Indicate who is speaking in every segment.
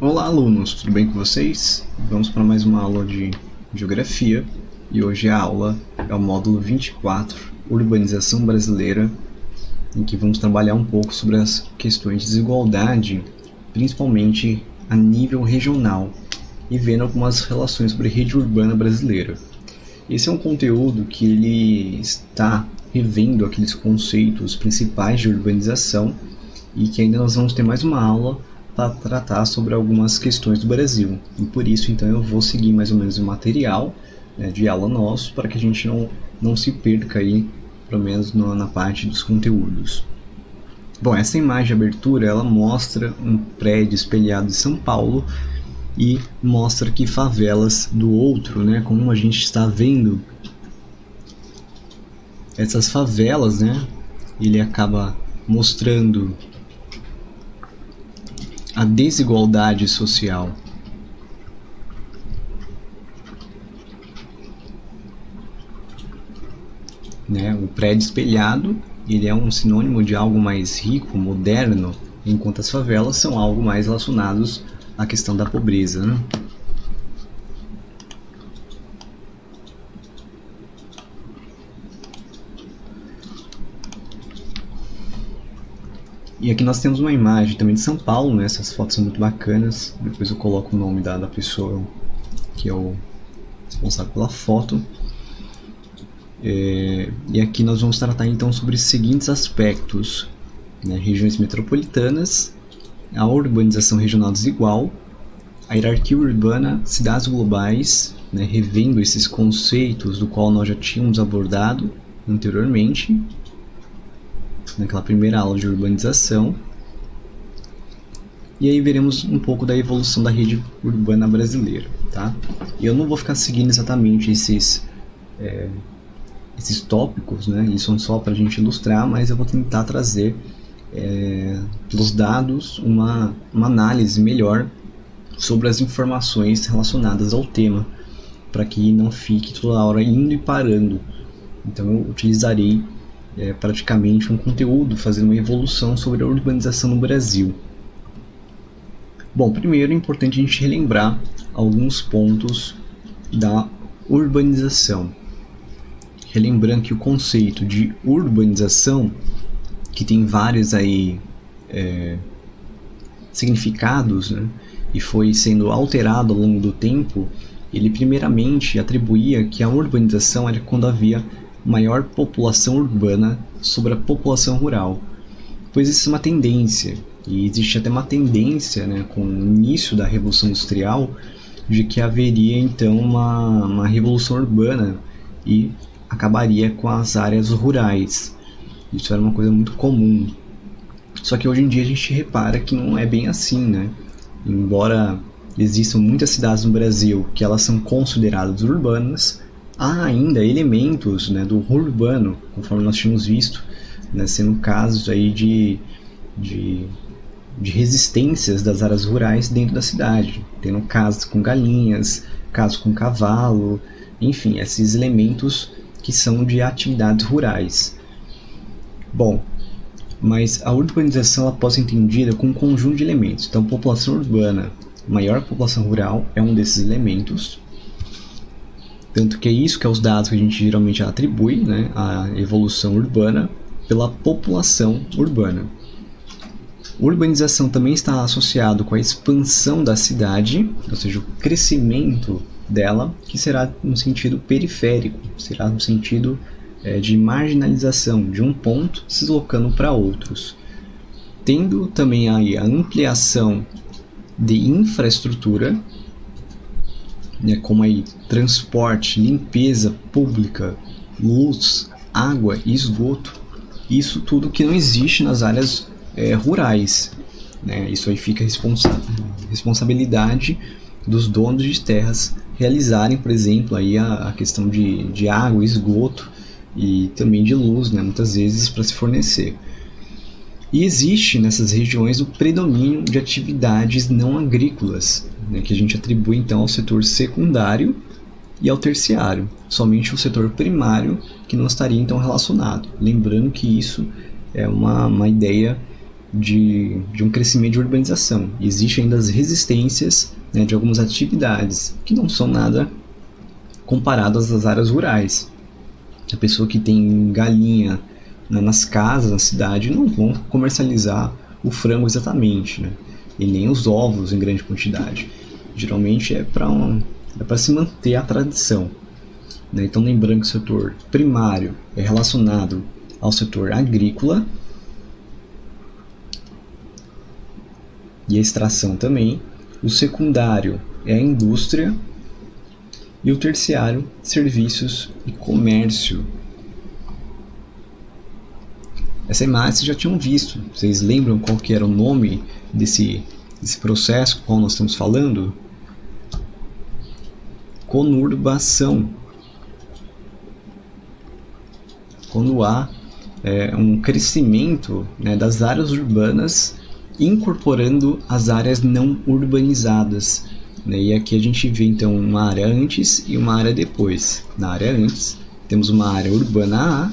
Speaker 1: Olá, alunos, tudo bem com vocês? Vamos para mais uma aula de Geografia e hoje a aula é o módulo 24, Urbanização Brasileira, em que vamos trabalhar um pouco sobre as questões de desigualdade, principalmente a nível regional, e vendo algumas relações sobre a rede urbana brasileira. Esse é um conteúdo que ele está revendo aqueles conceitos principais de urbanização e que ainda nós vamos ter mais uma aula para tratar sobre algumas questões do Brasil. E por isso, então, eu vou seguir mais ou menos o material de aula nosso para que a gente não se perca aí, pelo menos na parte dos conteúdos. Bom, essa imagem de abertura, ela mostra um prédio espelhado de São Paulo e mostra que favelas do outro, né, como a gente está vendo essas favelas, né, ele acaba mostrando a desigualdade social. Né, o prédio espelhado, ele é um sinônimo de algo mais rico, moderno, enquanto as favelas são algo mais relacionados à questão da pobreza, né? E aqui nós temos uma imagem também de São Paulo, né? Essas fotos são muito bacanas. Depois eu coloco o nome da pessoa que é o responsável pela foto. E aqui nós vamos tratar então sobre os seguintes aspectos, né? Regiões metropolitanas, a urbanização regional desigual, a hierarquia urbana, cidades globais, né? Revendo esses conceitos do qual nós já tínhamos abordado anteriormente, naquela primeira aula de urbanização. E aí veremos um pouco da evolução da rede urbana brasileira, tá? E eu não vou ficar seguindo exatamente esses tópicos, né? Eles são só para a gente ilustrar, mas eu vou tentar trazer pelos dados uma análise melhor sobre as informações relacionadas ao tema, para que não fique toda hora indo e parando. Então eu utilizarei praticamente um conteúdo fazendo uma evolução sobre a urbanização no Brasil. Bom, primeiro é importante a gente relembrar alguns pontos da urbanização. Relembrando que o conceito de urbanização, que tem vários aí significados, né, e foi sendo alterado ao longo do tempo, ele primeiramente atribuía que a urbanização era quando havia maior população urbana sobre a população rural, pois isso é uma tendência, e existe até uma tendência, né, com o início da Revolução Industrial, de que haveria então uma revolução urbana e acabaria com as áreas rurais. Isso era uma coisa muito comum. Só que hoje em dia a gente repara que não é bem assim, né? Embora existam muitas cidades no Brasil que elas são consideradas urbanas, há ainda elementos, né, do urbano, conforme nós tínhamos visto, né, sendo casos aí de resistências das áreas rurais dentro da cidade, tendo casas com galinhas, casas com cavalo, enfim, esses elementos que são de atividades rurais. Bom, mas a urbanização ela pode ser entendida como um conjunto de elementos. Então, população urbana, maior população rural é um desses elementos. Tanto que é isso que é os dados que a gente geralmente atribui, né, à evolução urbana pela população urbana. Urbanização também está associado com a expansão da cidade, ou seja, o crescimento dela, que será no sentido periférico, será no sentido de marginalização de um ponto se deslocando para outros. Tendo também aí a ampliação de infraestrutura, né, como aí transporte, limpeza pública, luz, água e esgoto, isso tudo que não existe nas áreas rurais, né? Isso aí fica responsabilidade dos donos de terras realizarem, por exemplo, aí a questão de água, esgoto e também de luz, né, muitas vezes para se fornecer. E existe nessas regiões o predomínio de atividades não agrícolas, né, que a gente atribui então ao setor secundário e ao terciário, somente o setor primário que não estaria então relacionado. Lembrando que isso é uma ideia de um crescimento de urbanização. Existem ainda as resistências, né, de algumas atividades que não são nada comparadas às áreas rurais. A pessoa que tem galinha, né, nas casas, na cidade, não vão comercializar o frango exatamente, né, e nem os ovos em grande quantidade. Geralmente é para se manter a tradição, né? Então, lembrando que o setor primário é relacionado ao setor agrícola e a extração também. O secundário é a indústria e o terciário, serviços e comércio. Essa imagem vocês já tinham visto. Vocês lembram qual que era o nome desse processo qual nós estamos falando? Conurbação. Quando há um crescimento, né, das áreas urbanas incorporando as áreas não urbanizadas, né? E aqui a gente vê então uma área antes e uma área depois. Na área antes temos uma área urbana A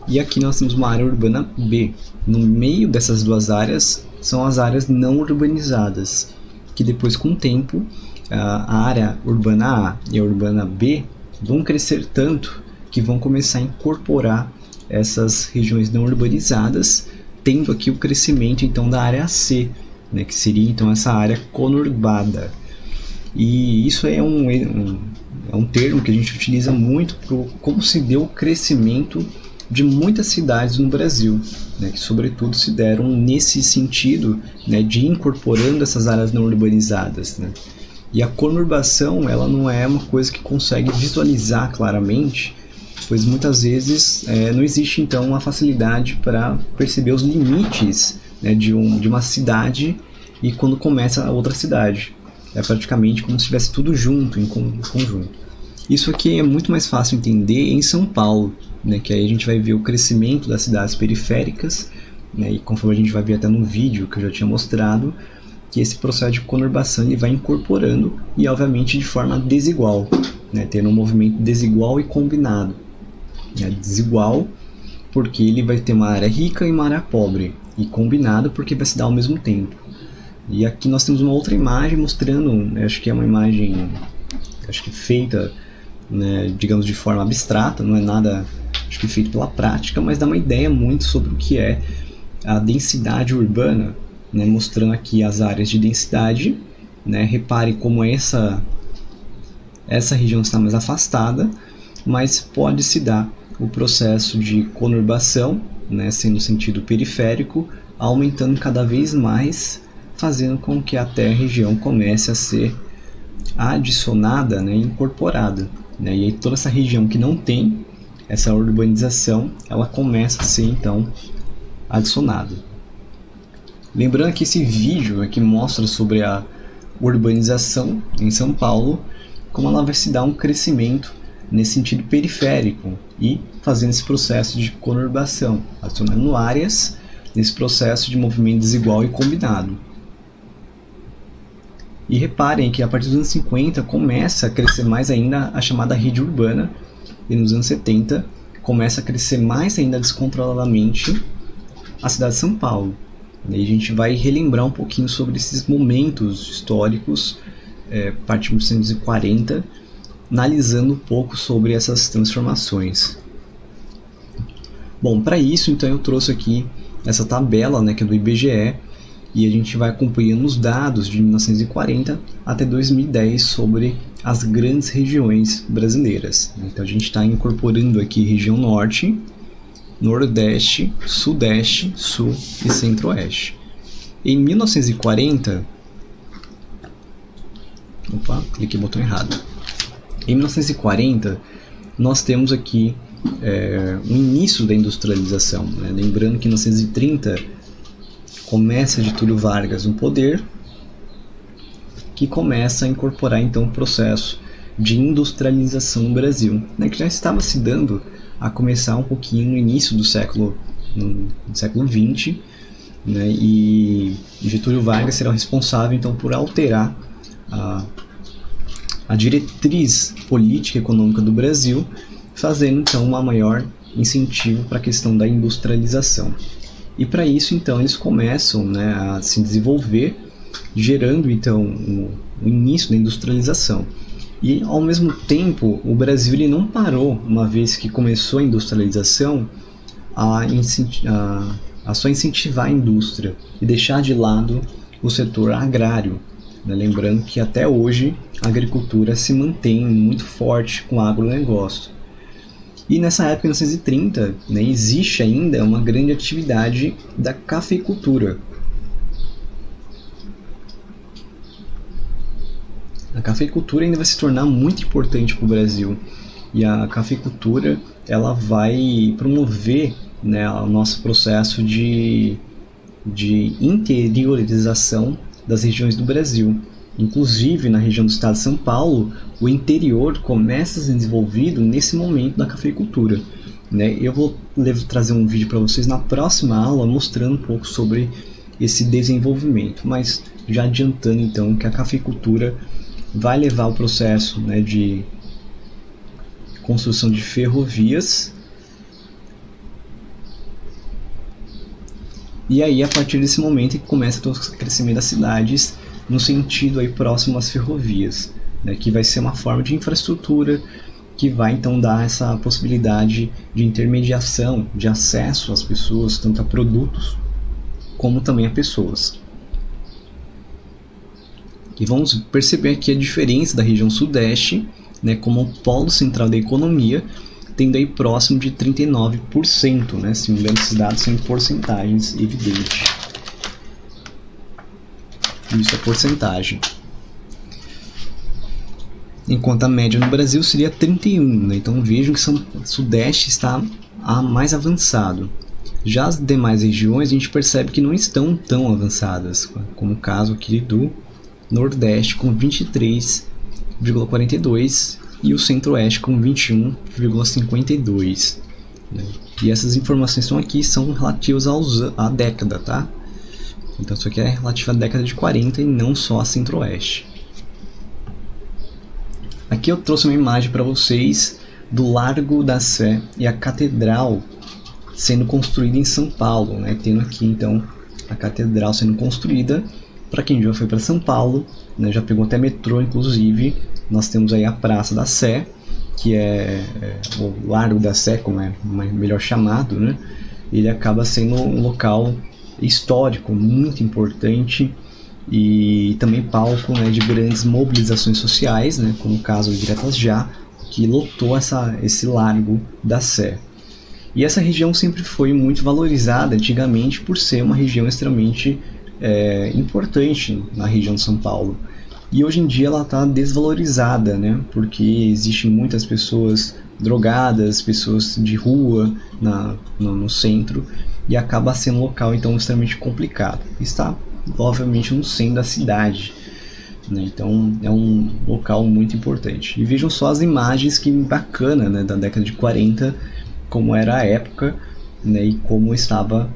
Speaker 1: e aqui nós temos uma área urbana B. No meio dessas duas áreas são as áreas não urbanizadas, que depois, com o tempo, a área urbana A e a urbana B vão crescer tanto que vão começar a incorporar essas regiões não urbanizadas, tendo aqui o crescimento então da área C, né, que seria então essa área conurbada. E isso é um termo que a gente utiliza muito para como se deu o crescimento de muitas cidades no Brasil, né, que sobretudo se deram nesse sentido, né, de incorporando essas áreas não urbanizadas, né. E a conurbação, ela não é uma coisa que consegue visualizar claramente, pois muitas vezes não existe então uma facilidade para perceber os limites, né, de uma cidade e quando começa a outra cidade. É praticamente como se estivesse tudo junto, em conjunto. Isso aqui é muito mais fácil entender em São Paulo, né, que aí a gente vai ver o crescimento das cidades periféricas, né, e conforme a gente vai ver até no vídeo que eu já tinha mostrado, que esse processo de conurbação ele vai incorporando e obviamente de forma desigual, né, tendo um movimento desigual e combinado. Desigual porque ele vai ter uma área rica e uma área pobre, e combinado porque vai se dar ao mesmo tempo. E aqui nós temos uma outra imagem mostrando, acho que é uma imagem feita, né, digamos de forma abstrata, não é nada feito pela prática, mas dá uma ideia muito sobre o que é a densidade urbana, né, mostrando aqui as áreas de densidade, né, repare como essa região está mais afastada, mas pode se dar o processo de conurbação, né, sendo no sentido periférico, aumentando cada vez mais, fazendo com que até a região comece a ser adicionada, né, incorporada, né, e aí toda essa região que não tem essa urbanização, ela começa a ser então adicionada. Lembrando que esse vídeo aqui mostra sobre a urbanização em São Paulo, como ela vai se dar um crescimento nesse sentido periférico e fazendo esse processo de conurbação, adicionando áreas nesse processo de movimento desigual e combinado. E reparem que a partir dos anos 50 começa a crescer mais ainda a chamada rede urbana, e nos anos 70 começa a crescer mais ainda descontroladamente a cidade de São Paulo. E a gente vai relembrar um pouquinho sobre esses momentos históricos, a partir de 1940, analisando um pouco sobre essas transformações. Bom, para isso então eu trouxe aqui essa tabela, né, que é do IBGE, e a gente vai acompanhando os dados de 1940 até 2010 sobre as grandes regiões brasileiras. Então a gente está incorporando aqui região norte, nordeste, sudeste, sul e centro-oeste. Em 1940... Opa, cliquei no botão errado. Em 1940, nós temos aqui o início da industrialização, né? Lembrando que em 1930 começa Getúlio Vargas no poder, que começa a incorporar então o processo de industrialização no Brasil, né, que já estava se dando a começar um pouquinho no início do século XX, né, e Getúlio Vargas será o responsável então por alterar a diretriz política e econômica do Brasil, fazendo então um maior incentivo para a questão da industrialização. E para isso então eles começam, né, a se desenvolver, gerando então o início da industrialização. E ao mesmo tempo o Brasil ele não parou, uma vez que começou a industrialização, a só incentivar a indústria e deixar de lado o setor agrário, né? Lembrando que até hoje a agricultura se mantém muito forte com o agronegócio. E nessa época, em 1930, né, existe ainda uma grande atividade da cafeicultura. A cafeicultura ainda vai se tornar muito importante para o Brasil. E a cafeicultura ela vai promover, né, o nosso processo de interiorização das regiões do Brasil. Inclusive, na região do estado de São Paulo, o interior começa a ser desenvolvido nesse momento da cafeicultura, né? Eu vou trazer um vídeo para vocês na próxima aula mostrando um pouco sobre esse desenvolvimento, mas já adiantando então que a cafeicultura vai levar o processo, né, de construção de ferrovias. E aí, a partir desse momento, que começa o crescimento das cidades no sentido aí próximo às ferrovias, né, que vai ser uma forma de infraestrutura que vai então dar essa possibilidade de intermediação, de acesso às pessoas, tanto a produtos como também a pessoas. E vamos perceber aqui a diferença da região sudeste, né, como um polo central da economia, tendo aí próximo de 39%, né, simulando esses dados em porcentagens evidentes. Isso é porcentagem. Enquanto a média no Brasil seria 31%, né? Então vejam que o Sudeste está mais avançado. Já as demais regiões a gente percebe que não estão tão avançadas, como o caso aqui do Nordeste com 23,42% e o Centro-Oeste com 21,52%. Né? E essas informações estão aqui são relativas à década, tá? Então isso aqui é relativo à década de 40 e não só a Centro-Oeste. Aqui eu trouxe uma imagem para vocês do Largo da Sé e a Catedral sendo construída em São Paulo, né? Tendo aqui então a Catedral sendo construída. Para quem já foi para São Paulo, né, já pegou até metrô, inclusive, nós temos aí a Praça da Sé, que é o Largo da Sé, como é melhor chamado, né? Ele acaba sendo um local histórico muito importante e também palco, né, de grandes mobilizações sociais, né, como o caso de Diretas Já, que lotou esse Largo da Sé. E essa região sempre foi muito valorizada antigamente por ser uma região extremamente importante na região de São Paulo. E hoje em dia ela está desvalorizada, né, porque existem muitas pessoas drogadas, pessoas de rua no centro, e acaba sendo um local então extremamente complicado. Está obviamente no centro da cidade, né? Então é um local muito importante. E vejam só as imagens, que bacana, né, da década de 40, como era a época, né, e como estava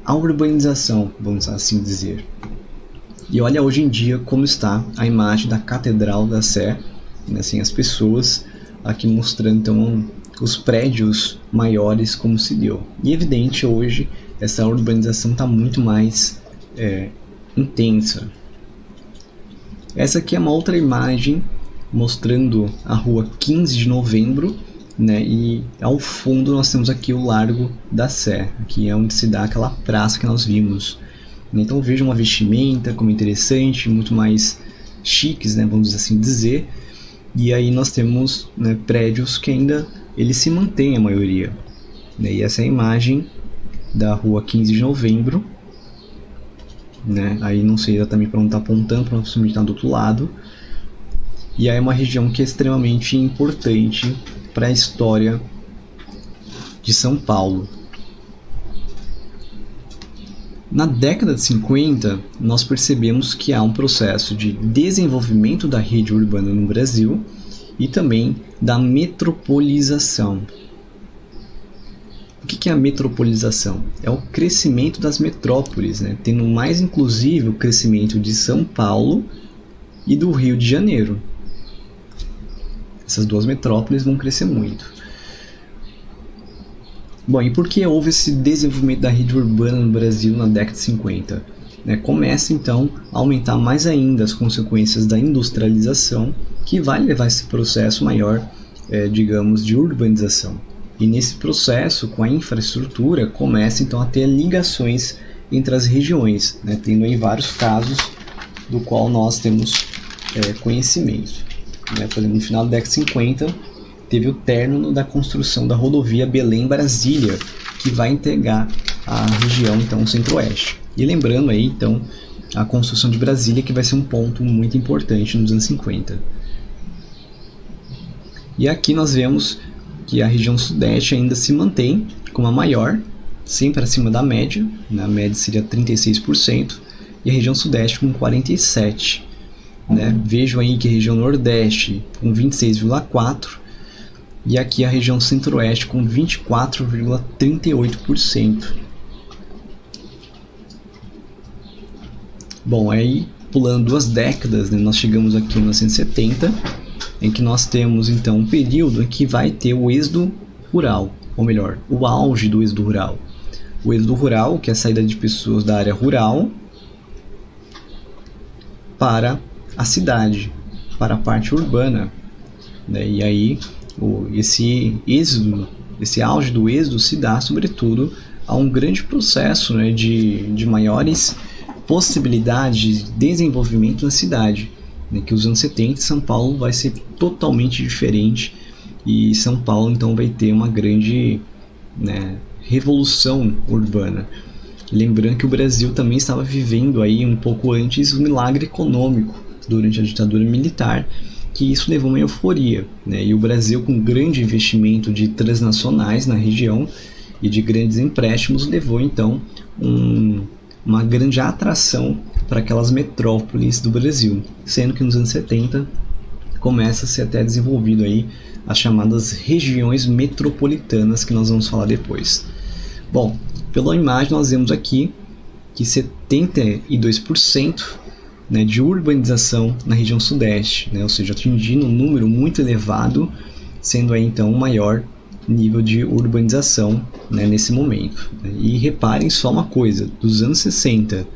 Speaker 1: a urbanização, vamos assim dizer. E olha hoje em dia como está a imagem da Catedral da Sé, né, assim, as pessoas aqui mostrando então os prédios maiores como se deu. E evidente hoje essa urbanização está muito mais intensa. Essa aqui é uma outra imagem mostrando a rua 15 de novembro, né, e ao fundo nós temos aqui o Largo da Sé, que é onde se dá aquela praça que nós vimos. Então vejam uma vestimenta como interessante, muito mais chiques, né, vamos assim dizer. E aí nós temos, né, prédios que ainda eles se mantêm, a maioria, né? E essa é a imagem da rua 15 de novembro, né? Aí não sei exatamente para onde está apontando, provavelmente está do outro lado. E aí é uma região que é extremamente importante para a história de São Paulo. Na década de 50, nós percebemos que há um processo de desenvolvimento da rede urbana no Brasil e também da metropolização. O que é a metropolização? É o crescimento das metrópoles, né? Tendo mais inclusive o crescimento de São Paulo e do Rio de Janeiro. Essas duas metrópoles vão crescer muito. Bom, e por que houve esse desenvolvimento da rede urbana no Brasil na década de 50? Começa então a aumentar mais ainda as consequências da industrialização, que vai levar esse processo maior, digamos, de urbanização. E nesse processo, com a infraestrutura, começa então a ter ligações entre as regiões, tendo aí vários casos do qual nós temos conhecimento. Por exemplo, no final da década de 50, teve o término da construção da rodovia Belém-Brasília, que vai integrar a região então centro-oeste. E lembrando aí então a construção de Brasília, que vai ser um ponto muito importante nos anos 50. E aqui nós vemos que a região sudeste ainda se mantém como a maior, sempre acima da média, a média seria 36%, e a região sudeste com 47%. Vejam aí que a região nordeste com 26,4%, e aqui a região centro-oeste com 24,38%. Bom, aí pulando 2 décadas, nós chegamos aqui em 1970, em que nós temos então um período em que vai ter o êxodo rural, ou melhor, o auge do êxodo rural. O êxodo rural, que é a saída de pessoas da área rural para a cidade, para a parte urbana. E aí esse auge do êxodo se dá sobretudo a um grande processo de maiores possibilidades de desenvolvimento na cidade, que os anos 70 São Paulo vai ser totalmente diferente, e São Paulo então vai ter uma grande revolução urbana. Lembrando que o Brasil também estava vivendo aí um pouco antes o milagre econômico durante a ditadura militar, que isso levou uma euforia, e o Brasil, com grande investimento de transnacionais na região e de grandes empréstimos, levou então uma grande atração para aquelas metrópoles do Brasil, sendo que nos anos 70 começa a ser até desenvolvido aí as chamadas regiões metropolitanas, que nós vamos falar depois. Bom, pela imagem nós vemos aqui que 72% de urbanização na região sudeste, ou seja, atingindo um número muito elevado, sendo aí então o maior nível de urbanização nesse momento. E reparem só uma coisa, dos anos 60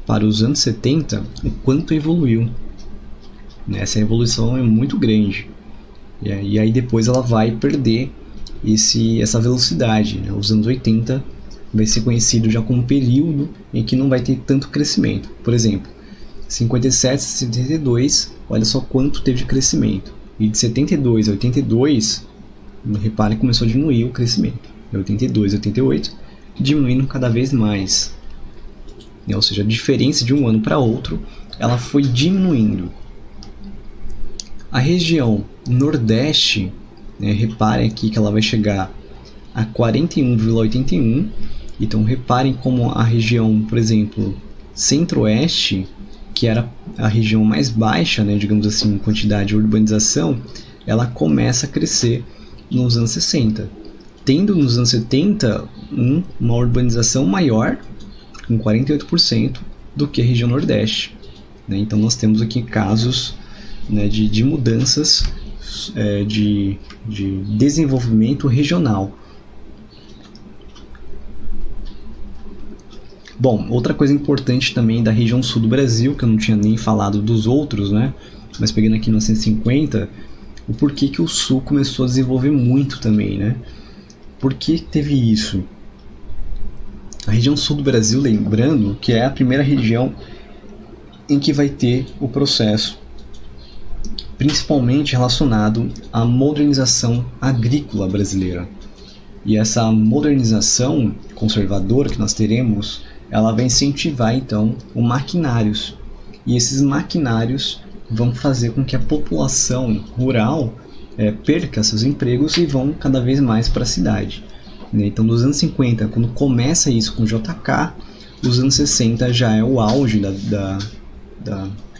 Speaker 1: para os anos 70, o quanto evoluiu. Essa evolução é muito grande. E aí depois ela vai perder essa velocidade. Os anos 80 vai ser conhecido já como um período em que não vai ter tanto crescimento. Por exemplo, 57 a 72, olha só quanto teve de crescimento. E de 72 a 82, repare que começou a diminuir o crescimento. De 82 a 88, diminuindo cada vez mais. Ou seja, a diferença de um ano para outro, ela foi diminuindo. A região nordeste, reparem aqui que ela vai chegar a 41,81. Então reparem como a região, por exemplo, centro-oeste, que era a região mais baixa, digamos assim, em quantidade de urbanização, ela começa a crescer nos anos 60, tendo nos anos 70 uma urbanização maior, com 48%, do que a região nordeste. Então nós temos aqui casos de mudanças de desenvolvimento regional. Bom, outra coisa importante também da região sul do Brasil, que eu não tinha nem falado dos outros, mas pegando aqui em 1950, o porquê que o sul começou a desenvolver muito também, Por que teve isso? A região sul do Brasil, lembrando que é a primeira região em que vai ter o processo, principalmente relacionado à modernização agrícola brasileira. E essa modernização conservadora que nós teremos, ela vai incentivar então os maquinários. E esses maquinários vão fazer com que a população rural perca seus empregos e vão cada vez mais para a cidade. Então, nos anos 50, quando começa isso com o JK, os anos 60 já é o auge da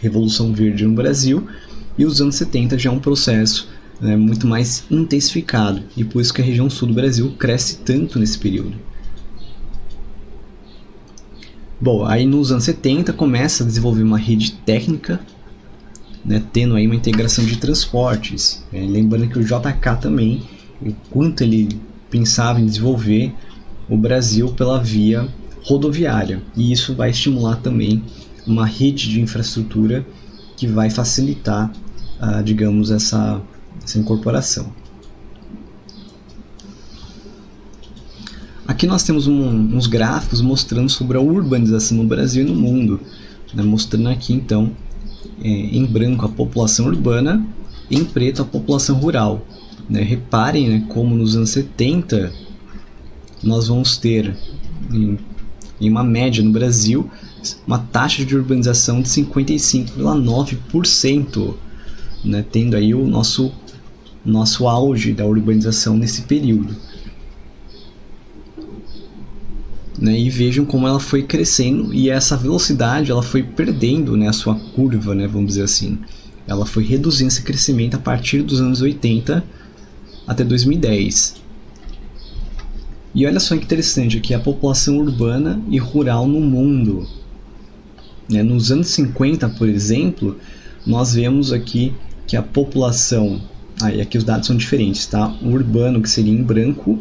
Speaker 1: Revolução Verde no Brasil, e os anos 70 já é um processo muito mais intensificado, e por isso que a região sul do Brasil cresce tanto nesse período. Bom, aí nos anos 70 começa a desenvolver uma rede técnica né, tendo aí uma integração de transportes. Lembrando que o JK também, o quanto ele pensava em desenvolver o Brasil pela via rodoviária, e isso vai estimular também uma rede de infraestrutura que vai facilitar, digamos, essa incorporação. Aqui nós temos uns gráficos mostrando sobre a urbanização no Brasil e no mundo, né, mostrando aqui então em branco a população urbana, em preto a população rural. Né? Reparem, né, como nos anos 70 nós vamos ter, em uma média no Brasil, uma taxa de urbanização de 55,9%, né, tendo aí o nosso auge da urbanização nesse período. Né, e vejam como ela foi crescendo, e essa velocidade ela foi perdendo, né, a sua curva, né, vamos dizer assim. Ela foi reduzindo esse crescimento a partir dos anos 80 até 2010. E olha só que interessante aqui a população urbana e rural no mundo. Né, nos anos 50, por exemplo, nós vemos aqui que a população... e aqui os dados são diferentes, tá? O urbano, que seria em branco,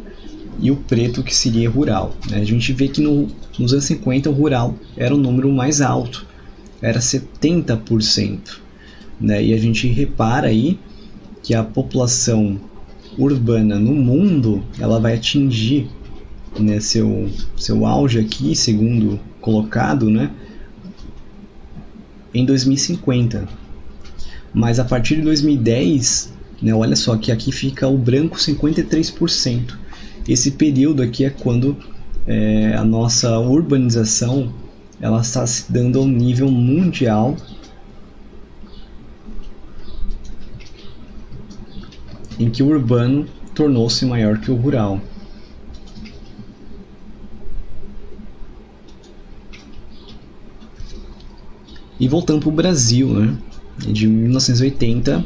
Speaker 1: e o preto, que seria rural. A gente vê que nos anos 50 o rural era o número mais alto, era 70%. Né? E a gente repara aí que a população urbana no mundo ela vai atingir, né, seu auge aqui, segundo colocado, né, em 2050. Mas a partir de 2010, né, olha só que aqui fica o branco 53%. Esse período aqui é quando a nossa urbanização ela está se dando ao nível mundial, em que o urbano tornou-se maior que o rural. E voltando para o Brasil, né, de 1980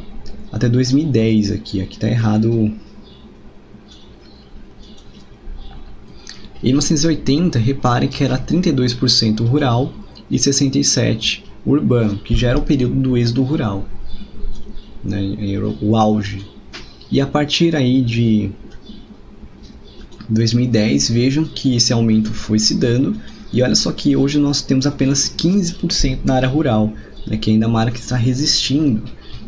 Speaker 1: até 2010, aqui está errado. Em 1980, reparem que era 32% rural e 67% urbano, que já era o período do êxodo rural, né, era o auge. E a partir aí de 2010, vejam que esse aumento foi se dando, e olha só que hoje nós temos apenas 15% na área rural, né, que ainda é uma área que está resistindo,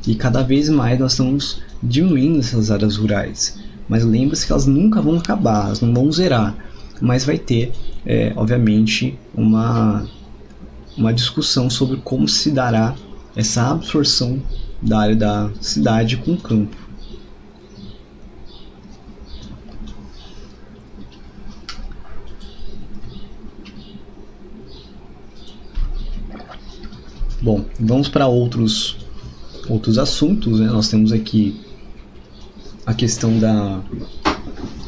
Speaker 1: e cada vez mais nós estamos diminuindo essas áreas rurais. Mas lembre-se que elas nunca vão acabar, elas não vão zerar, mas vai ter, obviamente, uma discussão sobre como se dará essa absorção da área da cidade com o campo. Bom, vamos para outros assuntos, né? Nós temos aqui a questão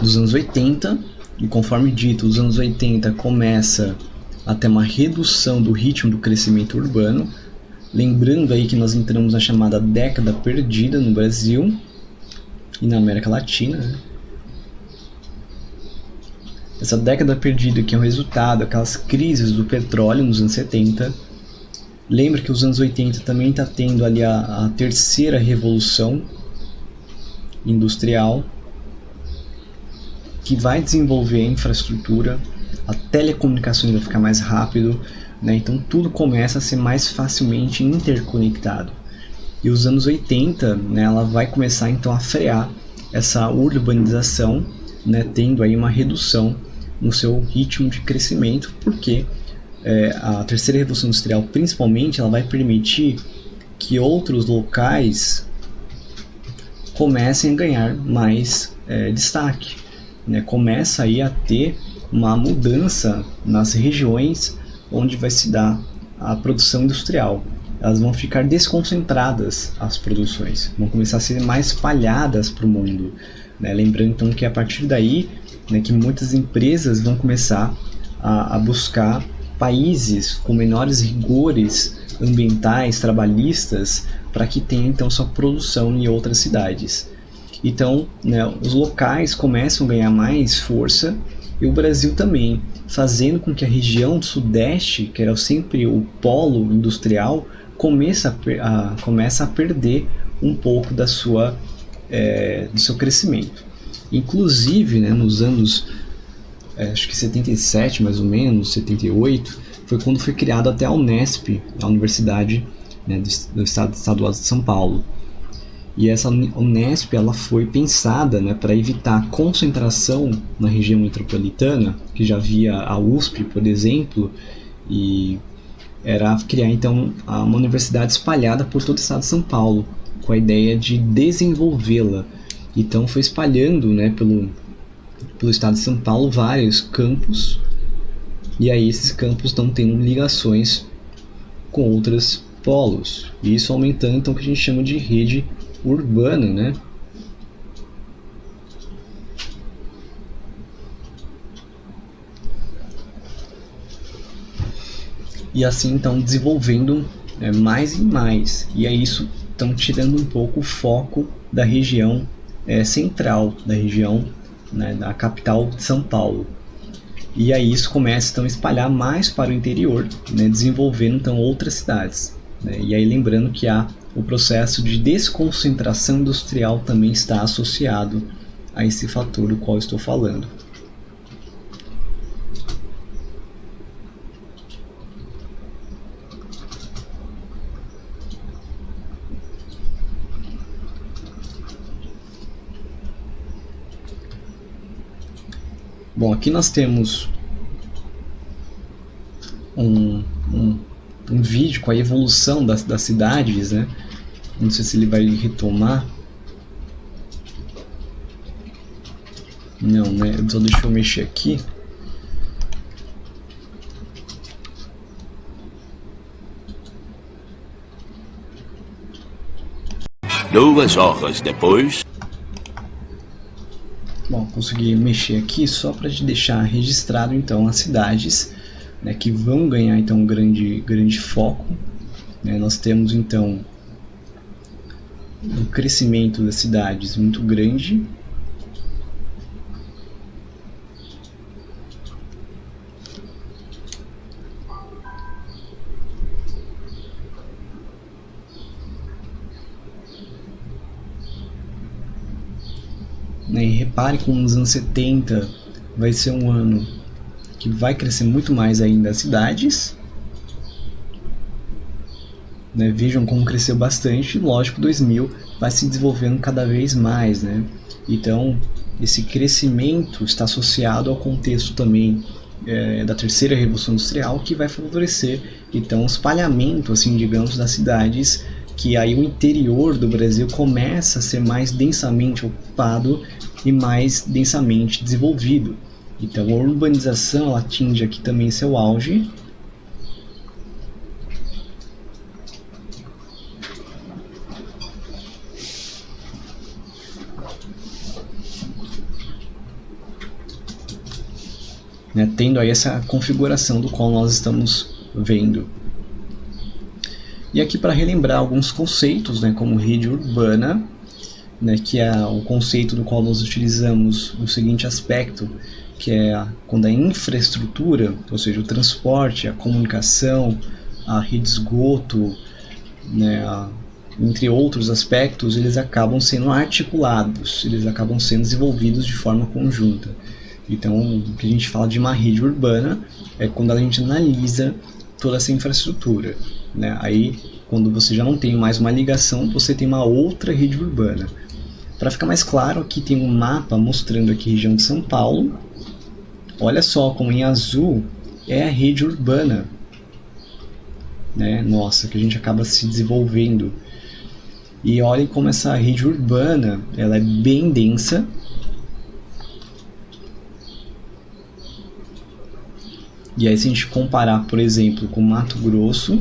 Speaker 1: dos anos 80, e conforme dito, os anos 80 começa a ter uma redução do ritmo do crescimento urbano, lembrando aí que nós entramos na chamada década perdida no Brasil e na América Latina, né? Essa década perdida que é o resultado daquelas crises do petróleo nos anos 70. Lembra que os anos 80 também está tendo ali a terceira revolução industrial, que vai desenvolver a infraestrutura, a telecomunicação vai ficar mais rápido, né? Então tudo começa a ser mais facilmente interconectado. E os anos 80, né, ela vai começar então a frear essa urbanização, né, tendo aí uma redução no seu ritmo de crescimento, porque a terceira revolução industrial, principalmente, ela vai permitir que outros locais comecem a ganhar mais destaque, né? Começa aí a ter uma mudança nas regiões onde vai se dar a produção industrial. Elas vão ficar desconcentradas, as produções, vão começar a ser mais espalhadas para o mundo, né? Lembrando então que a partir daí, né, que muitas empresas vão começar a buscar países com menores rigores ambientais, trabalhistas, para que tenha então sua produção em outras cidades. Então, né, os locais começam a ganhar mais força, e o Brasil também, fazendo com que a região do Sudeste, que era sempre o polo industrial, começa a perder um pouco do seu crescimento. Inclusive, né, nos anos acho que 77 mais ou menos, 78, foi quando foi criada até a Unesp, a Universidade, né, do Estado Estadual de São Paulo. E essa Unesp ela foi pensada, né, para evitar a concentração na região metropolitana, que já havia a USP, por exemplo, e era criar então uma universidade espalhada por todo o estado de São Paulo, com a ideia de desenvolvê-la. Então foi espalhando, né, pelo estado de São Paulo vários campos, e aí esses campos estão tendo ligações com outros polos, e isso aumentando então o que a gente chama de rede urbana, né? E assim então desenvolvendo mais e mais, e aí isso estão tirando um pouco o foco da região central, da região, né, da capital de São Paulo. E aí isso começa então a espalhar mais para o interior, né, desenvolvendo então outras cidades, né? E aí lembrando que o processo de desconcentração industrial também está associado a esse fator do qual estou falando. Bom, aqui nós temos um vídeo com a evolução das cidades, né? Não sei se ele vai retomar. Não, né? Só deixa eu mexer aqui.
Speaker 2: Duas horas depois.
Speaker 1: Bom, consegui mexer aqui só para deixar registrado então as cidades, né, que vão ganhar então um grande foco, né? Nós temos então um crescimento das cidades muito grande, né? E repare como nos anos 70 vai ser um ano que vai crescer muito mais ainda as cidades, né? Vejam como cresceu bastante, lógico, 2000 vai se desenvolvendo cada vez mais, né? Então esse crescimento está associado ao contexto também da terceira revolução industrial, que vai favorecer então o espalhamento, assim, digamos, das cidades, que aí o interior do Brasil começa a ser mais densamente ocupado e mais densamente desenvolvido. Então a urbanização ela atinge aqui também seu auge. Né, tendo aí essa configuração do qual nós estamos vendo. E aqui para relembrar alguns conceitos, né, como rede urbana, né, que é o conceito do qual nós utilizamos no seguinte aspecto, que é quando a infraestrutura, ou seja, o transporte, a comunicação, a rede de esgoto, né, entre outros aspectos, eles acabam sendo articulados, eles acabam sendo desenvolvidos de forma conjunta. Então, o que a gente fala de uma rede urbana é quando a gente analisa toda essa infraestrutura, né? Aí, quando você já não tem mais uma ligação, você tem uma outra rede urbana. Para ficar mais claro, aqui tem um mapa mostrando aqui a região de São Paulo. Olha só como em azul é a rede urbana, né? Nossa, que a gente acaba se desenvolvendo. E olhem como essa rede urbana ela é bem densa. E aí, se a gente comparar, por exemplo, com Mato Grosso,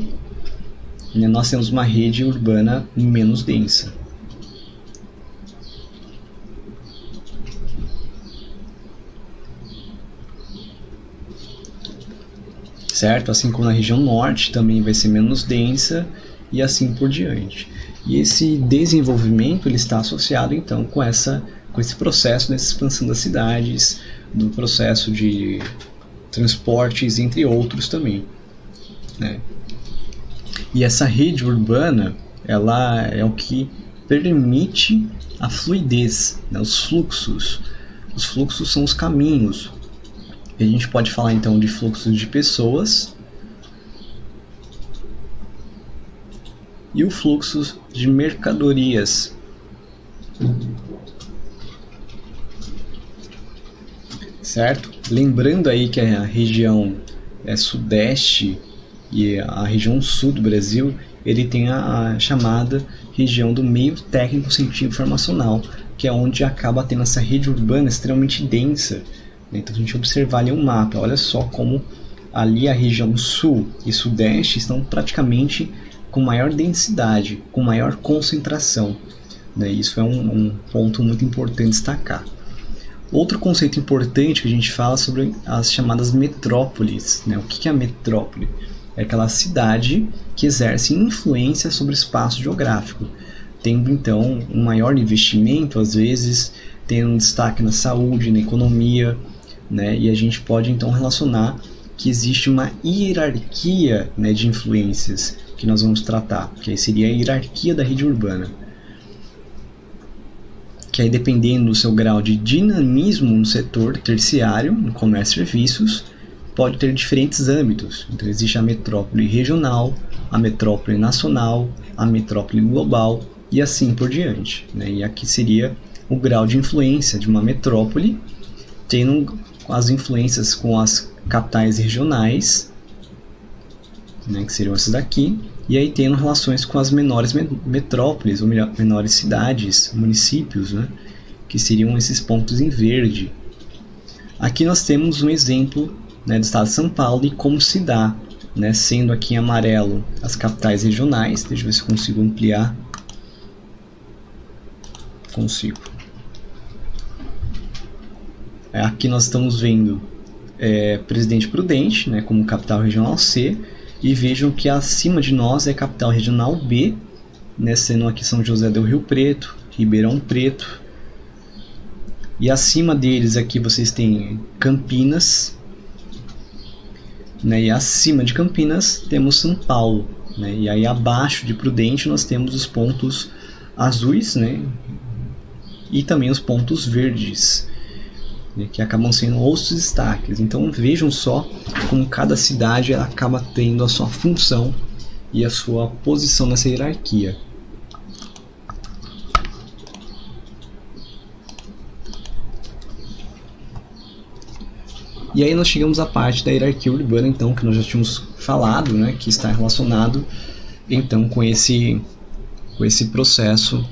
Speaker 1: né, nós temos uma rede urbana menos densa. Certo? Assim como na região norte também vai ser menos densa e assim por diante. E esse desenvolvimento ele está associado então com esse processo dessa expansão das cidades, do processo de transportes, entre outros também, né? E essa rede urbana, ela é o que permite a fluidez, né, os fluxos. Os fluxos são os caminhos. E a gente pode falar então de fluxos de pessoas e o fluxo de mercadorias. Certo? Lembrando aí que a região sudeste e a região sul do Brasil, ele tem a chamada região do meio técnico científico informacional, que é onde acaba tendo essa rede urbana extremamente densa. Então, se a gente observar ali um mapa, olha só como ali a região sul e sudeste estão praticamente com maior densidade, com maior concentração. Isso é um ponto muito importante destacar. Outro conceito importante que a gente fala sobre as chamadas metrópoles. O que é a metrópole? É aquela cidade que exerce influência sobre o espaço geográfico, tendo então um maior investimento, às vezes tendo um destaque na saúde, na economia, e a gente pode então relacionar que existe uma hierarquia de influências que nós vamos tratar, que aí seria a hierarquia da rede urbana, que aí dependendo do seu grau de dinamismo no setor terciário, no comércio e serviços, pode ter diferentes âmbitos. Então existe a metrópole regional, a metrópole nacional, a metrópole global e assim por diante. E aqui seria o grau de influência de uma metrópole, tendo as influências com as capitais regionais, que seriam essas daqui, e aí tendo relações com as menores metrópoles, ou menores cidades, municípios, que seriam esses pontos em verde. Aqui nós temos um exemplo do estado de São Paulo e como se dá, sendo aqui em amarelo as capitais regionais. Deixa eu ver se eu consigo ampliar. Consigo. Aqui nós estamos vendo Presidente Prudente, como capital regional C, e vejam que acima de nós é a capital regional B, sendo aqui São José do Rio Preto, Ribeirão Preto, e acima deles aqui vocês têm Campinas, e acima de Campinas temos São Paulo, e aí abaixo de Prudente nós temos os pontos azuis, e também os pontos verdes, que acabam sendo outros destaques. Então vejam só como cada cidade ela acaba tendo a sua função e a sua posição nessa hierarquia. E aí nós chegamos à parte da hierarquia urbana, então, que nós já tínhamos falado, que está relacionado então com esse processo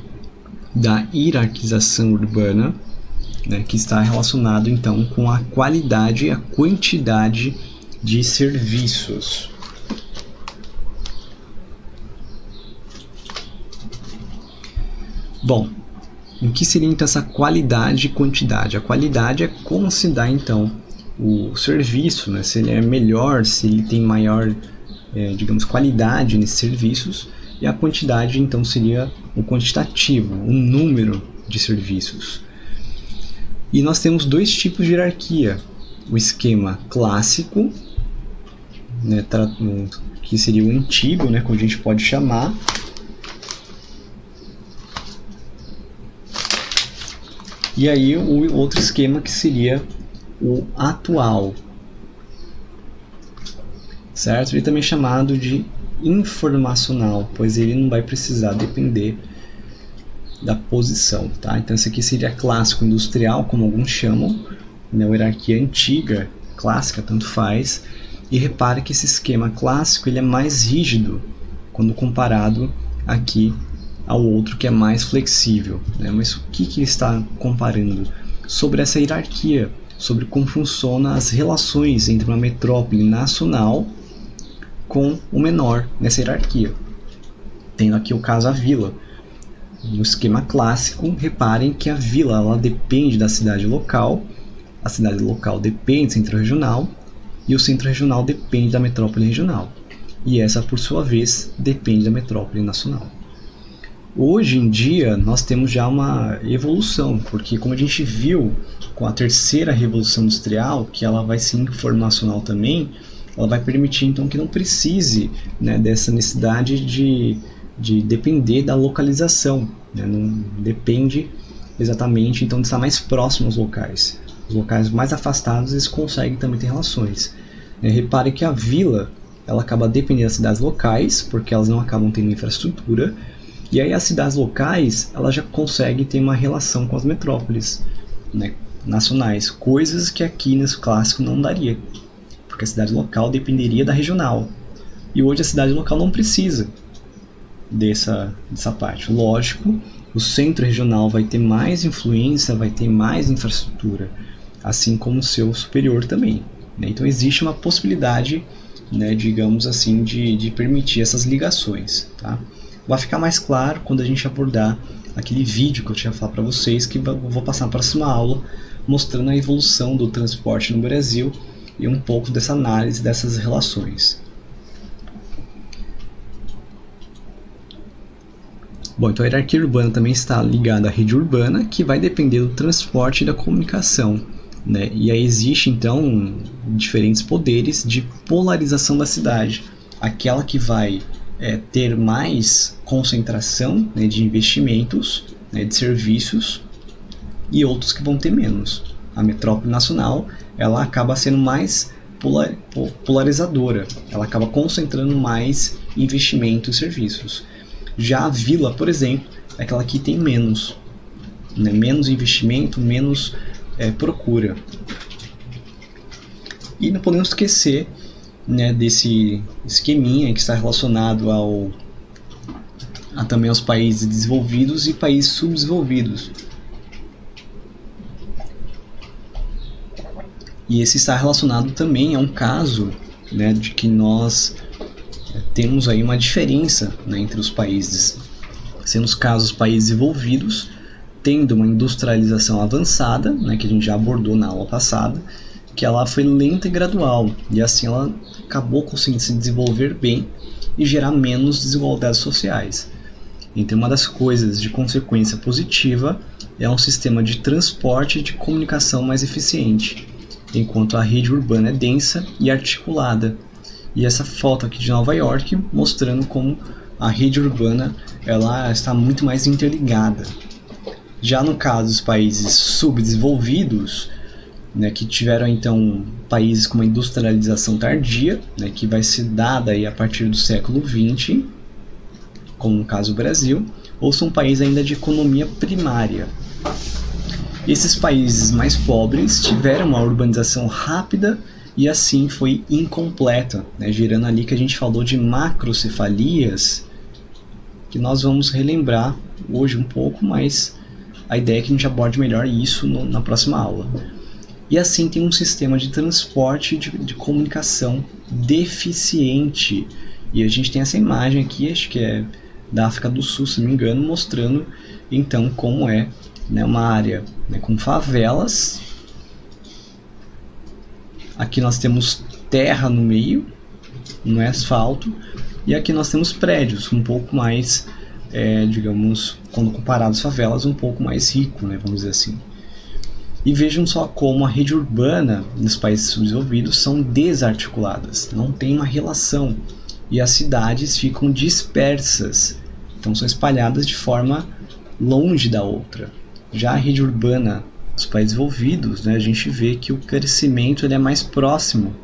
Speaker 1: da hierarquização urbana, que está relacionado então com a qualidade e a quantidade de serviços. Bom, o que seria então essa qualidade e quantidade? A qualidade é como se dá então o serviço, se ele é melhor, se ele tem maior, qualidade nesses serviços, e a quantidade então seria o quantitativo, o número de serviços. E nós temos dois tipos de hierarquia: o esquema clássico, que seria o antigo, como a gente pode chamar, e aí o outro esquema que seria o atual, certo? Ele também é chamado de informacional, pois ele não vai precisar depender da posição, tá? Então esse aqui seria clássico industrial, como alguns chamam, a hierarquia antiga, clássica, tanto faz. E repare que esse esquema clássico ele é mais rígido quando comparado aqui ao outro que é mais flexível, Mas o que ele está comparando? Sobre essa hierarquia, sobre como funcionam as relações entre uma metrópole nacional com o menor nessa hierarquia. Tendo aqui o caso a vila. No esquema clássico, reparem que a vila ela depende da cidade local, a cidade local depende do centro regional e o centro regional depende da metrópole regional. E essa, por sua vez, depende da metrópole nacional. Hoje em dia, nós temos já uma evolução, porque como a gente viu com a terceira revolução industrial, que ela vai ser informacional também, ela vai permitir então que não precise, né, dessa necessidade de depender da localização, né? Não depende exatamente então de estar mais próximo aos locais. Os locais mais afastados eles conseguem também ter relações. Repare que a vila ela acaba dependendo das cidades locais, porque elas não acabam tendo infraestrutura, e aí as cidades locais elas já conseguem ter uma relação com as metrópoles, né, nacionais, coisas que aqui nesse clássico não daria, porque a cidade local dependeria da regional, e hoje a cidade local não precisa dessa parte. Lógico, o centro regional vai ter mais influência, vai ter mais infraestrutura, assim como o seu superior também, né? Então existe uma possibilidade, né, digamos assim, de permitir essas ligações, tá? Vai ficar mais claro quando a gente abordar aquele vídeo que eu tinha falado para vocês, que eu vou passar na próxima aula, mostrando a evolução do transporte no Brasil e um pouco dessa análise dessas relações. Bom, então a hierarquia urbana também está ligada à rede urbana, que vai depender do transporte e da comunicação, né? E aí existe então diferentes poderes de polarização da cidade. Aquela que vai ter mais concentração, né, de investimentos, né, de serviços, e outros que vão ter menos. A metrópole nacional ela acaba sendo mais polarizadora, ela acaba concentrando mais investimento e serviços. Já a vila, por exemplo, é aquela que tem menos, né? Menos investimento, menos procura. E não podemos esquecer, né, desse esqueminha que está relacionado também aos países desenvolvidos e países subdesenvolvidos. E esse está relacionado também a um caso, né, de que nós temos aí uma diferença, né, entre os países, sendo os casos países desenvolvidos tendo uma industrialização avançada, né, que a gente já abordou na aula passada, que ela foi lenta e gradual, e assim ela acabou conseguindo se desenvolver bem e gerar menos desigualdades sociais. Então uma das coisas de consequência positiva é um sistema de transporte e de comunicação mais eficiente, enquanto a rede urbana é densa e articulada. E essa foto aqui de Nova York mostrando como a rede urbana ela está muito mais interligada. Já no caso dos países subdesenvolvidos, né, que tiveram então países com uma industrialização tardia, né, que vai ser dada aí a partir do século XX, como no caso do Brasil, ou são países ainda de economia primária. Esses países mais pobres tiveram uma urbanização rápida e assim foi incompleta, né, gerando ali que a gente falou de macrocefalias, que nós vamos relembrar hoje um pouco, mas a ideia é que a gente aborde melhor isso na próxima aula. E assim tem um sistema de transporte de comunicação deficiente. E a gente tem essa imagem aqui, acho que é da África do Sul, se não me engano, mostrando então como é, né, uma área, né, com favelas. Aqui nós temos terra no meio, não é asfalto, e aqui nós temos prédios um pouco mais, digamos, quando comparado às favelas, um pouco mais rico, né, vamos dizer assim. E vejam só como a rede urbana nos países subdesenvolvidos são desarticuladas, não tem uma relação, e as cidades ficam dispersas, então são espalhadas de forma longe da outra. Já a rede urbana dos países desenvolvidos, né, a gente vê que o crescimento ele é mais próximo,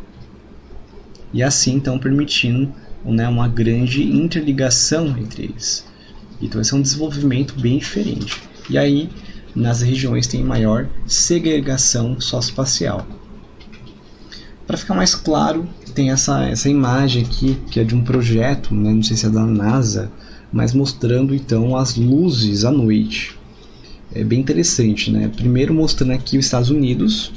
Speaker 1: e assim então permitindo, né, uma grande interligação entre eles. Então esse é um desenvolvimento bem diferente. E aí nas regiões tem maior segregação socioespacial. Para ficar mais claro, tem essa imagem aqui que é de um projeto, né, não sei se é da NASA, mas mostrando então as luzes à noite. É bem interessante, né? Primeiro mostrando aqui os Estados Unidos,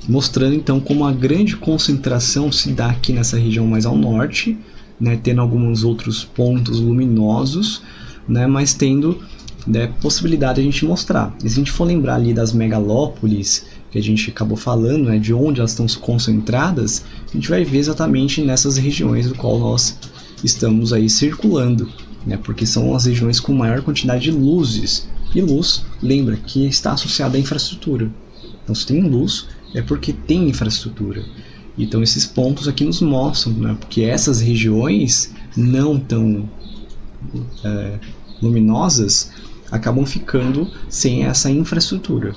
Speaker 1: mostrando então como a grande concentração se dá aqui nessa região mais ao norte, né, tendo alguns outros pontos luminosos, né, mas tendo, né, possibilidade de a gente mostrar. E se a gente for lembrar ali das megalópolis, que a gente acabou falando, né, de onde elas estão concentradas, a gente vai ver exatamente nessas regiões do qual nós estamos aí circulando, né, porque são as regiões com maior quantidade de luzes. E luz, lembra, que está associada à infraestrutura. Então se tem luz, é porque tem infraestrutura. Então esses pontos aqui nos mostram, né, porque essas regiões não tão luminosas acabam ficando sem essa infraestrutura,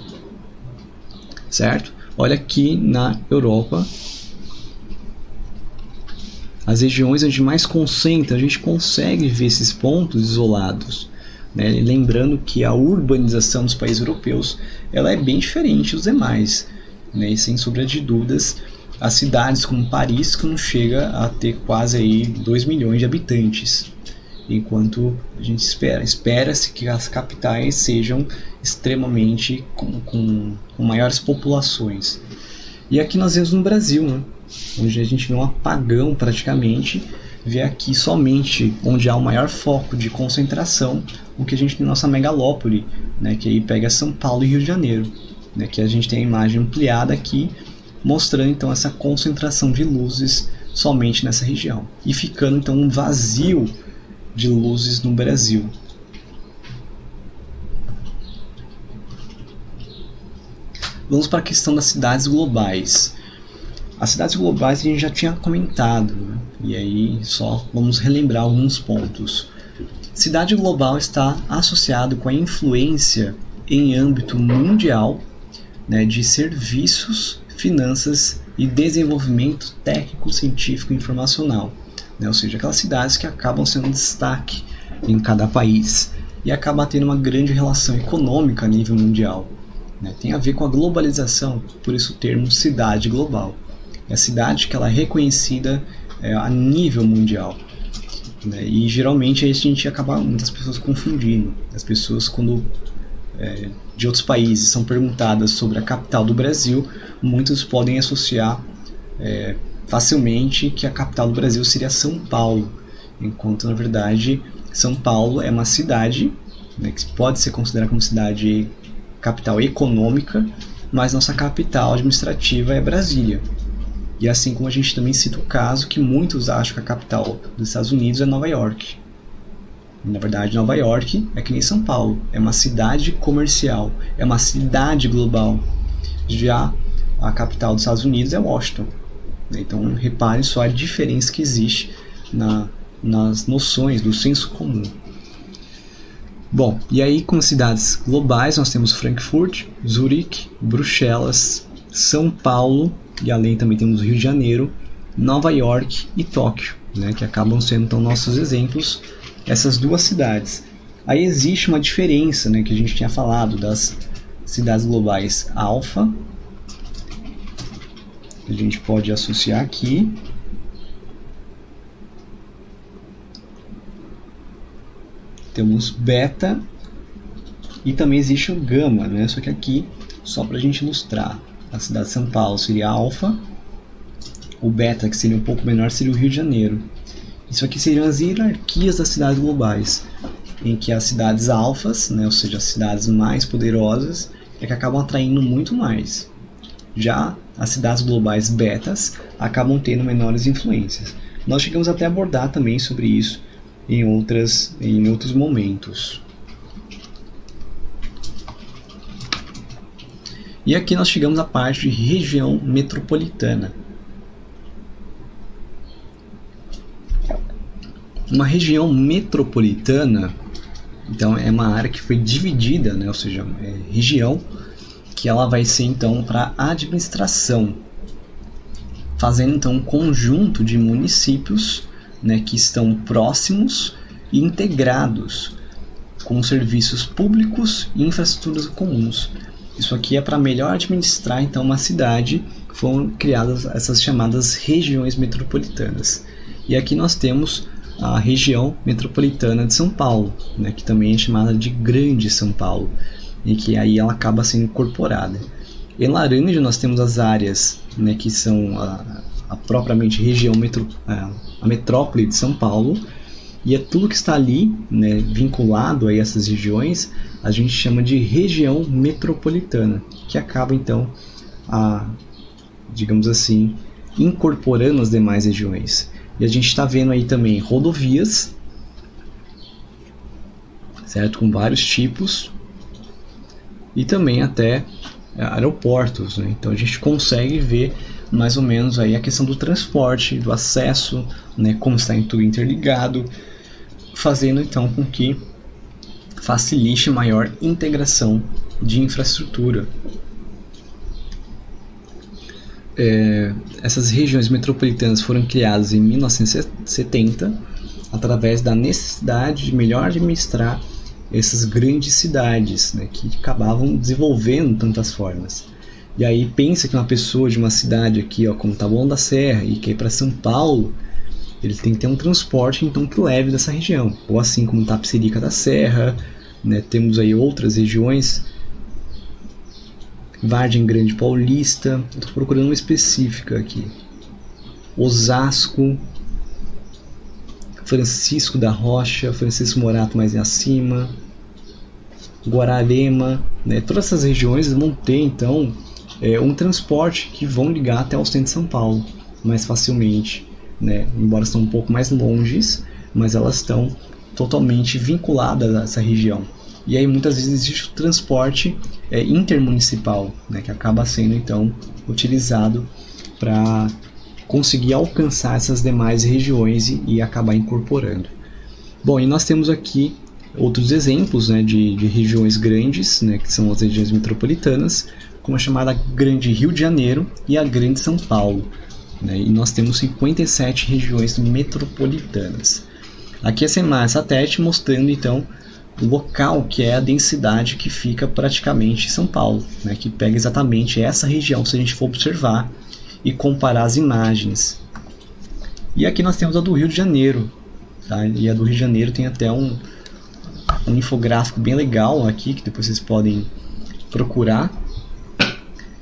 Speaker 1: certo? Olha aqui na Europa, as regiões onde mais concentra, a gente consegue ver esses pontos isolados, né? Lembrando que a urbanização dos países europeus ela é bem diferente dos demais, né? E sem sombra de dúvidas, as cidades como Paris que não chega a ter quase aí 2 milhões de habitantes, enquanto a gente espera-se que as capitais sejam extremamente com maiores populações. E aqui nós vemos no Brasil, né, onde a gente vê um apagão praticamente, vê aqui somente onde há o maior foco de concentração, o que a gente tem na nossa megalópole, né, que aí pega São Paulo e Rio de Janeiro, né, que a gente tem a imagem ampliada aqui, mostrando então essa concentração de luzes somente nessa região, e ficando então um vazio de luzes no Brasil. Vamos para a questão das cidades globais. As cidades globais a gente já tinha comentado, né? E aí só vamos relembrar alguns pontos. Cidade global está associado com a influência em âmbito mundial, né, de serviços, finanças e desenvolvimento técnico, científico e informacional, né? Ou seja, aquelas cidades que acabam sendo destaque em cada país e acabam tendo uma grande relação econômica a nível mundial, né? Tem a ver com a globalização, por isso o termo cidade global. É a cidade que ela é reconhecida a nível mundial, né? E geralmente a gente acaba muitas pessoas confundindo. As pessoas quando de outros países são perguntadas sobre a capital do Brasil, muitos podem associar facilmente que a capital do Brasil seria São Paulo, enquanto na verdade São Paulo é uma cidade, né, que pode ser considerada como cidade capital econômica, mas nossa capital administrativa é Brasília. E assim como a gente também cita o caso que muitos acham que a capital dos Estados Unidos é Nova York. Na verdade, Nova York é que nem São Paulo, é uma cidade comercial, é uma cidade global. Já a capital dos Estados Unidos é Washington. Então, reparem só a diferença que existe nas noções do senso comum. Bom, e aí com cidades globais nós temos Frankfurt, Zurique, Bruxelas, São Paulo, e além também temos Rio de Janeiro, Nova York e Tóquio, né, que acabam sendo então nossos exemplos, essas duas cidades. Aí existe uma diferença, né, que a gente tinha falado das cidades globais alfa, que a gente pode associar aqui. Temos beta e também existe o gama, né? Só que aqui, só para a gente ilustrar, a cidade de São Paulo seria alfa, o beta, que seria um pouco menor, seria o Rio de Janeiro. Isso aqui seriam as hierarquias das cidades globais, em que as cidades alfas, né, ou seja, as cidades mais poderosas, é que acabam atraindo muito mais. Já as cidades globais betas acabam tendo menores influências. Nós chegamos até a abordar também sobre isso em outros momentos. E aqui nós chegamos à parte de região metropolitana. Uma região metropolitana, então, é uma área que foi dividida, né, ou seja, região que ela vai ser então para administração, fazendo então um conjunto de municípios, né, que estão próximos e integrados com serviços públicos e infraestruturas comuns. Isso aqui é para melhor administrar então uma cidade. Foram criadas essas chamadas regiões metropolitanas. E aqui nós temos a região metropolitana de São Paulo, né, que também é chamada de Grande São Paulo, e que aí ela acaba sendo incorporada. Em laranja nós temos as áreas, né, que são a propriamente região a metrópole de São Paulo, e é tudo que está ali, né, vinculado a essas regiões, a gente chama de região metropolitana, que acaba então digamos assim, incorporando as demais regiões. E a gente está vendo aí também rodovias, certo? Com vários tipos, e também até aeroportos, né? Então a gente consegue ver mais ou menos aí a questão do transporte, do acesso, né? Como está tudo interligado, fazendo então com que facilite maior integração de infraestrutura. Essas regiões metropolitanas foram criadas em 1970 através da necessidade de melhor administrar essas grandes cidades, né, que acabavam desenvolvendo tantas formas. E aí pensa que uma pessoa de uma cidade aqui, ó, como Taboão da Serra, e quer ir para São Paulo, ele tem que ter um transporte então que leve dessa região, ou assim como Tapicerica da Serra, né, temos aí outras regiões, Vargem Grande Paulista, estou procurando uma específica aqui, Osasco, Francisco da Rocha, Francisco Morato mais acima, Guararema, né? Todas essas regiões vão ter então um transporte que vão ligar até o centro de São Paulo mais facilmente, né? Embora estão um pouco mais longes, mas elas estão totalmente vinculadas a essa região. E aí muitas vezes existe o transporte intermunicipal, né? Que acaba sendo então utilizado para conseguir alcançar essas demais regiões e acabar incorporando. Bom, e nós temos aqui outros exemplos, né, de regiões grandes, né, que são as regiões metropolitanas, como a chamada Grande Rio de Janeiro e a Grande São Paulo, né, e nós temos 57 regiões metropolitanas. Aqui essa imagem satélite mostrando então o local que é a densidade que fica praticamente em São Paulo, né, que pega exatamente essa região, se a gente for observar e comparar as imagens. E aqui nós temos a do Rio de Janeiro, tá? E a do Rio de Janeiro tem até um infográfico bem legal aqui, que depois vocês podem procurar,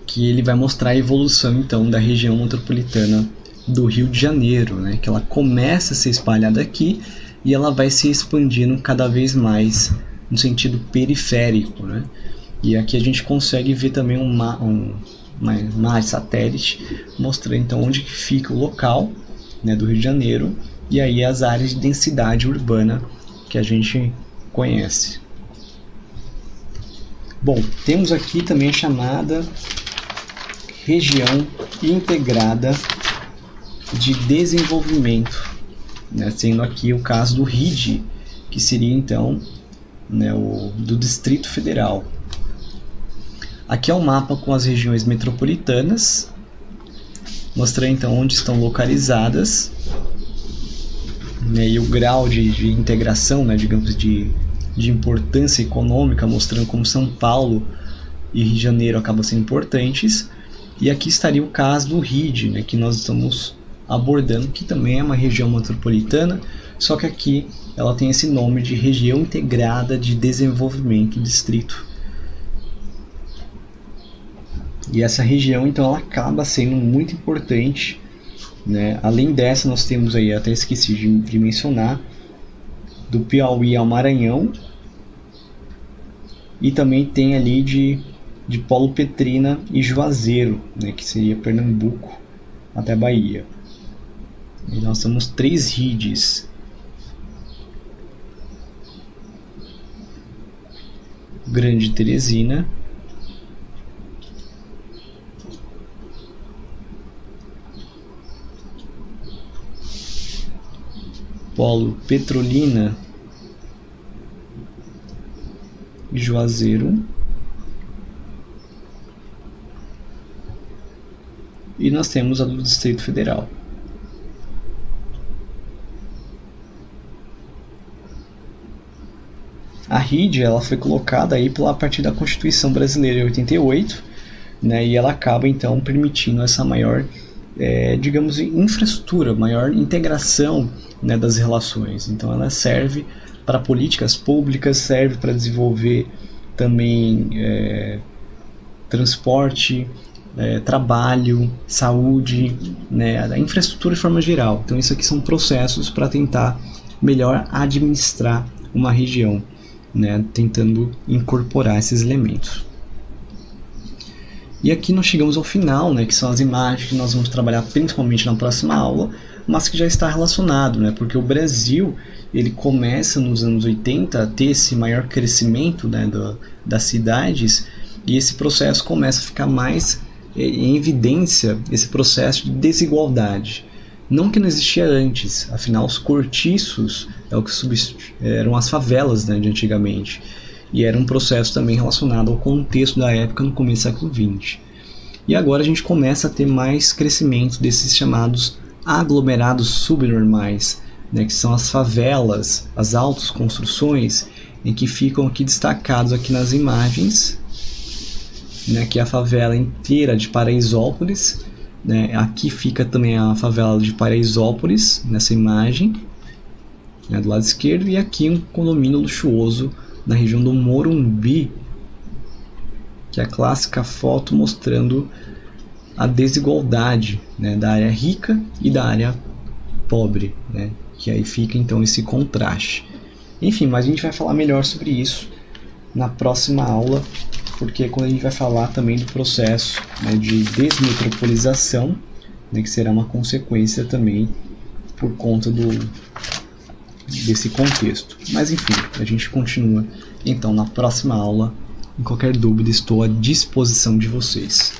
Speaker 1: que ele vai mostrar a evolução então da região metropolitana do Rio de Janeiro, né? Que ela começa a ser espalhada aqui e ela vai se expandindo cada vez mais no sentido periférico, né? E aqui a gente consegue ver também uma imagem satélite mostrando então onde que fica o local, né, do Rio de Janeiro, e aí as áreas de densidade urbana que a gente conhece. Bom, temos aqui também a chamada região integrada de desenvolvimento, né, sendo aqui o caso do RID, que seria então, né, do Distrito Federal. Aqui é um mapa com as regiões metropolitanas, mostrando então onde estão localizadas, né, e o grau de integração, né, digamos, de importância econômica, mostrando como São Paulo e Rio de Janeiro acabam sendo importantes. E aqui estaria o caso do RID, né, que nós estamos abordando, que também é uma região metropolitana, só que aqui ela tem esse nome de Região Integrada de Desenvolvimento Distrito. E essa região então ela acaba sendo muito importante, né? Além dessa nós temos aí, até esqueci de mencionar, do Piauí ao Maranhão, e também tem ali de Paulo Petrina e Juazeiro, né? Que seria Pernambuco até Bahia. E nós temos 3 RIDs. Grande Teresina, Polo Petrolina e Juazeiro, e nós temos a do Distrito Federal. A RID ela foi colocada aí a partir da Constituição Brasileira de 88, né, e ela acaba então permitindo essa maior, digamos, infraestrutura, maior integração, né, das relações. Então ela serve para políticas públicas, serve para desenvolver também transporte, trabalho, saúde, né, a infraestrutura de forma geral. Então isso aqui são processos para tentar melhor administrar uma região, né, tentando incorporar esses elementos. E aqui nós chegamos ao final, né, que são as imagens que nós vamos trabalhar principalmente na próxima aula, mas que já está relacionado, né, porque o Brasil ele começa nos anos 80 a ter esse maior crescimento, né, das cidades, e esse processo começa a ficar mais em evidência, esse processo de desigualdade. Não que não existia antes, afinal os cortiços é o que eram as favelas, né, de antigamente, e era um processo também relacionado ao contexto da época no começo do século XX. E agora a gente começa a ter mais crescimento desses chamados aglomerados subnormais, né, que são as favelas, as altas construções, em que ficam aqui destacados aqui nas imagens, né, aqui a favela inteira de Paraisópolis, né, aqui fica também a favela de Paraisópolis, nessa imagem, né, do lado esquerdo, e aqui um condomínio luxuoso na região do Morumbi, que é a clássica foto mostrando a desigualdade, né, da área rica e da área pobre, né, que aí fica então esse contraste. Enfim, mas a gente vai falar melhor sobre isso na próxima aula, porque quando a gente vai falar também do processo, né, de desmetropolização, né, que será uma consequência também por conta desse contexto. Mas enfim, a gente continua então na próxima aula. Em qualquer dúvida, estou à disposição de vocês.